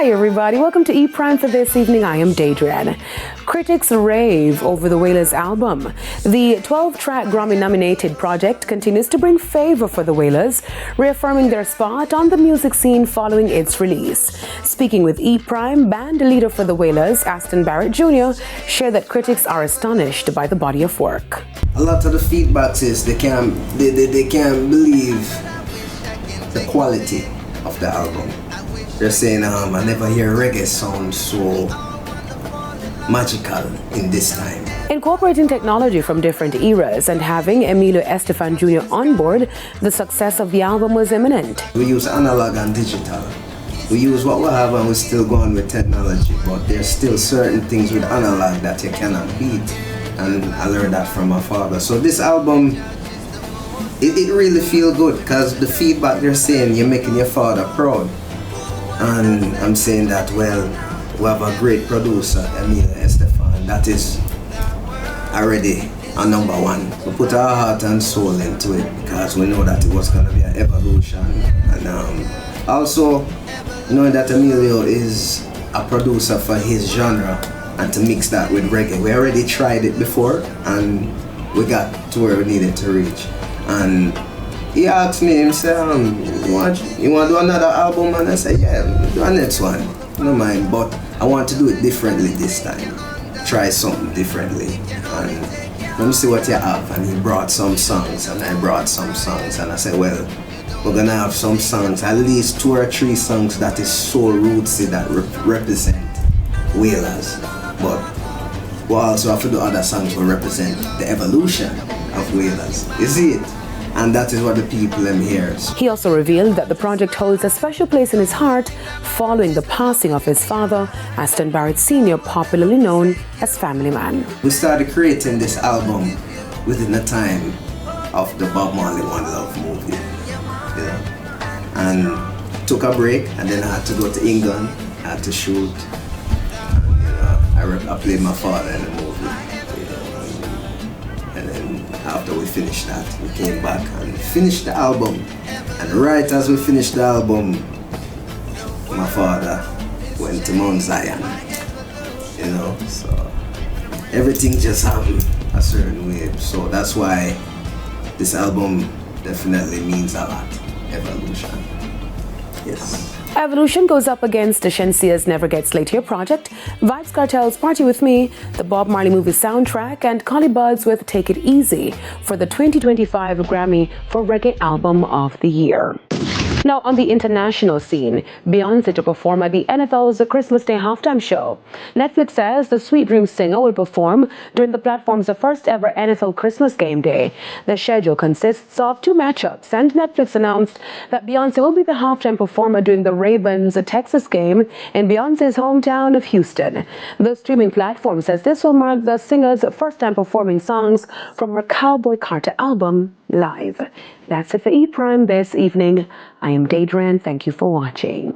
Hi everybody, welcome to E Prime for this evening. I am Daedrian. Critics rave over the Wailers album. The 12-track Grammy-nominated project continues to bring favor for the Wailers, reaffirming their spot on the music scene following its release. Speaking with E Prime, band leader for the Wailers, Aston Barrett Jr., shared that critics are astonished by the body of work. A lot of the feedback is they can't believe the quality of the album. They're saying, I never hear reggae sound so magical in this time. Incorporating technology from different eras and having Emilio Estefan Jr. on board, the success of the album was imminent. We use analog and digital. We use what we have and we still go on with technology, but there's still certain things with analog that you cannot beat. And I learned that from my father. So this album, it really feels good because the feedback they're saying, you're making your father proud. And I'm saying that, well, we have a great producer, Emilio Estefan, that is already a number one. We put our heart and soul into it because we know that it was going to be an evolution. And also, knowing that Emilio is a producer for his genre and to mix that with reggae. We already tried it before and we got to where we needed to reach. And he asked me, he said, you want to do another album? And I said, yeah, do a next one. No mind, but I want to do it differently this time. Try something differently. And let me see what you have. And he brought some songs and I brought some songs. And I said, well, we're gonna have some songs, at least 2 or 3 songs that is so rootsy that represent Wailers. But we also have to do other songs that represent the evolution of Wailers. You see it? And that is what the people hear. He also revealed that the project holds a special place in his heart following the passing of his father, Aston Barrett Sr., popularly known as Family Man. We started creating this album within the time of the Bob Marley One Love movie. You know? And took a break, and then I had to go to England, I had to shoot. And, I played my father in the movie. After we finished that, we came back and finished the album. And right as we finished the album, my father went to Mount Zion. You know, so everything just happened a certain way. So that's why this album definitely means a lot. Evolution. Yes. Evolution goes up against Shensia's Never Gets Late Here project, Vybz Kartel's Party With Me, the Bob Marley movie soundtrack, and Collie Buddz with Take It Easy for the 2025 Grammy for Reggae Album of the Year. Now, on the international scene, Beyonce to perform at the NFL's Christmas Day halftime show. Netflix says the Sweet Dreams singer will perform during the platform's first ever NFL Christmas game day. The schedule consists of 2 matchups, and Netflix announced that Beyonce will be the halftime performer during the Ravens Texas game in Beyonce's hometown of Houston. The streaming platform says this will mark the singer's first time performing songs from her Cowboy Carter album live. That's it for E Prime this evening. I am Daedrian. Thank you for watching.